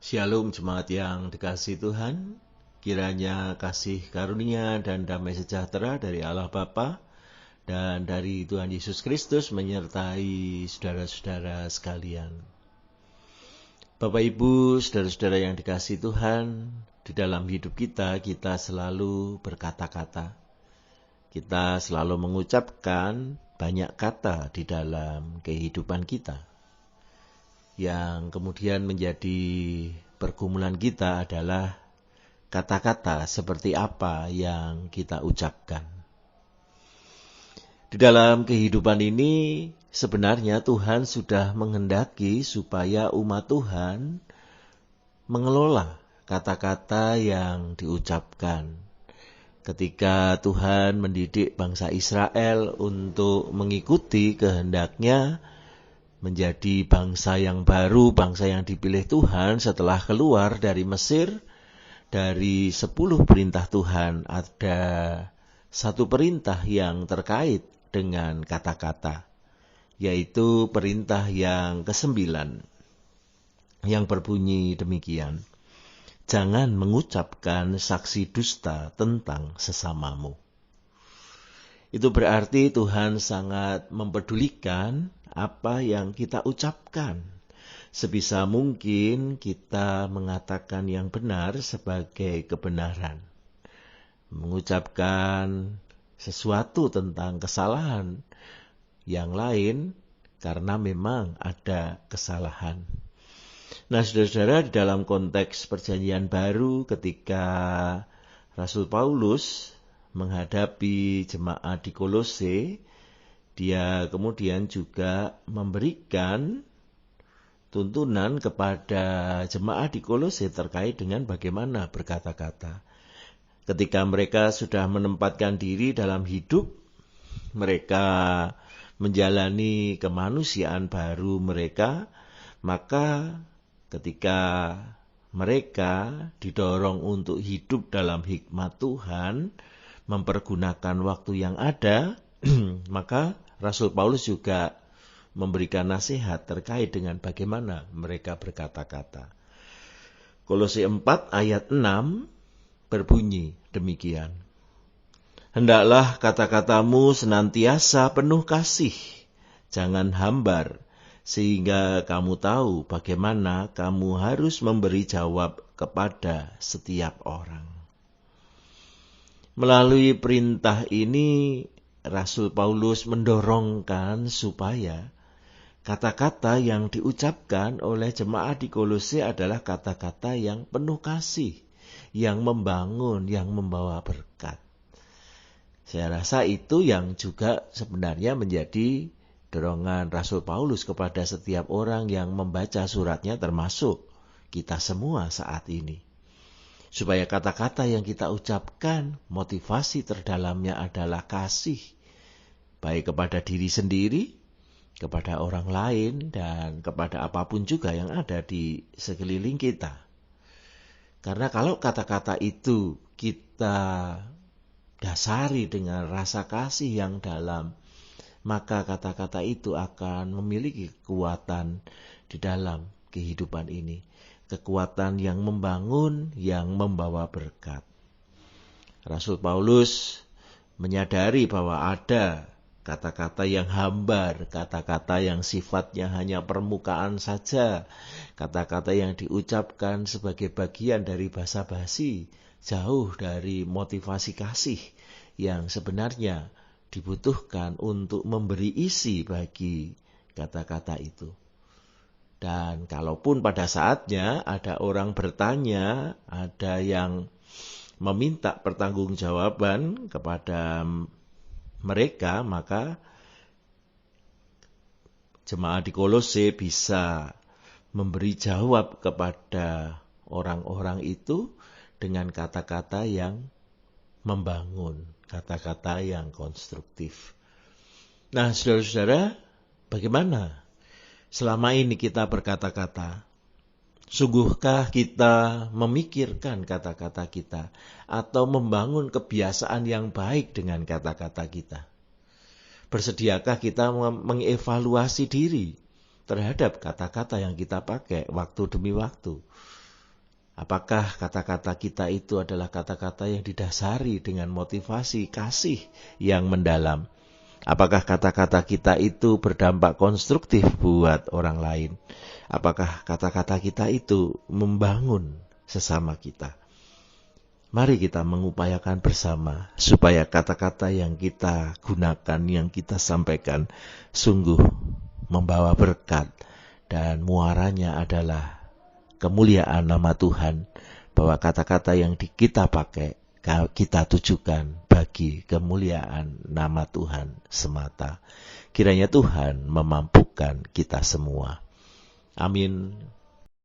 Shalom jemaat yang dikasihi Tuhan, kiranya kasih karunia dan damai sejahtera dari Allah Bapa dan dari Tuhan Yesus Kristus menyertai saudara-saudara sekalian. Bapak Ibu, saudara-saudara yang dikasihi Tuhan, di dalam hidup kita selalu berkata-kata. Kita selalu mengucapkan banyak kata di dalam kehidupan kita. Yang kemudian menjadi pergumulan kita adalah kata-kata seperti apa yang kita ucapkan. Di dalam kehidupan ini sebenarnya Tuhan sudah menghendaki supaya umat Tuhan mengelola kata-kata yang diucapkan. Ketika Tuhan mendidik bangsa Israel untuk mengikuti kehendaknya, menjadi bangsa yang baru, bangsa yang dipilih Tuhan setelah keluar dari Mesir. Dari 10 perintah Tuhan ada satu perintah yang terkait dengan kata-kata, yaitu perintah yang ke-9 yang berbunyi demikian: jangan mengucapkan saksi dusta tentang sesamamu. Itu berarti Tuhan sangat mempedulikan apa yang kita ucapkan. Sebisa mungkin kita mengatakan yang benar sebagai kebenaran. Mengucapkan sesuatu tentang kesalahan yang lain karena memang ada kesalahan. Nah, saudara-saudara, di dalam konteks perjanjian baru ketika Rasul Paulus menghadapi jemaat di Kolose, dia kemudian juga memberikan tuntunan kepada jemaat di Kolose terkait dengan bagaimana berkata-kata. Ketika mereka sudah menempatkan diri dalam hidup, mereka menjalani kemanusiaan baru mereka, maka ketika mereka didorong untuk hidup dalam hikmat Tuhan, mempergunakan waktu yang ada, maka Rasul Paulus juga memberikan nasihat terkait dengan bagaimana mereka berkata-kata. Kolose 4 ayat 6 berbunyi demikian: hendaklah kata-katamu senantiasa penuh kasih, jangan hambar, sehingga kamu tahu bagaimana kamu harus memberi jawab kepada setiap orang. Melalui perintah ini, Rasul Paulus mendorongkan supaya kata-kata yang diucapkan oleh jemaat di Kolose adalah kata-kata yang penuh kasih, yang membangun, yang membawa berkat. Saya rasa itu yang juga sebenarnya menjadi dorongan Rasul Paulus kepada setiap orang yang membaca suratnya, termasuk kita semua saat ini. Supaya kata-kata yang kita ucapkan, motivasi terdalamnya adalah kasih, baik kepada diri sendiri, kepada orang lain, dan kepada apapun juga yang ada di sekeliling kita. Karena kalau kata-kata itu kita dasari dengan rasa kasih yang dalam, maka kata-kata itu akan memiliki kekuatan di dalam kehidupan ini. Kekuatan yang membangun, yang membawa berkat. Rasul Paulus menyadari bahwa ada kata-kata yang hambar, kata-kata yang sifatnya hanya permukaan saja, kata-kata yang diucapkan sebagai bagian dari basa-basi, jauh dari motivasi kasih yang sebenarnya dibutuhkan untuk memberi isi bagi kata-kata itu. Dan kalaupun pada saatnya ada orang bertanya, ada yang meminta pertanggungjawaban kepada mereka, maka jemaat di Kolose bisa memberi jawab kepada orang-orang itu dengan kata-kata yang membangun, kata-kata yang konstruktif. Nah, saudara-saudara, bagaimana selama ini kita berkata-kata? Sungguhkah kita memikirkan kata-kata kita atau membangun kebiasaan yang baik dengan kata-kata kita? Bersediakah kita mengevaluasi diri terhadap kata-kata yang kita pakai waktu demi waktu? Apakah kata-kata kita itu adalah kata-kata yang didasari dengan motivasi kasih yang mendalam? Apakah kata-kata kita itu berdampak konstruktif buat orang lain? Apakah kata-kata kita itu membangun sesama kita? Mari kita mengupayakan bersama supaya kata-kata yang kita gunakan, yang kita sampaikan sungguh membawa berkat dan muaranya adalah kemuliaan nama Tuhan, bahwa kata-kata yang kita pakai kita tujukan bagi kemuliaan nama Tuhan semata. Kiranya Tuhan memampukan kita semua. Amin.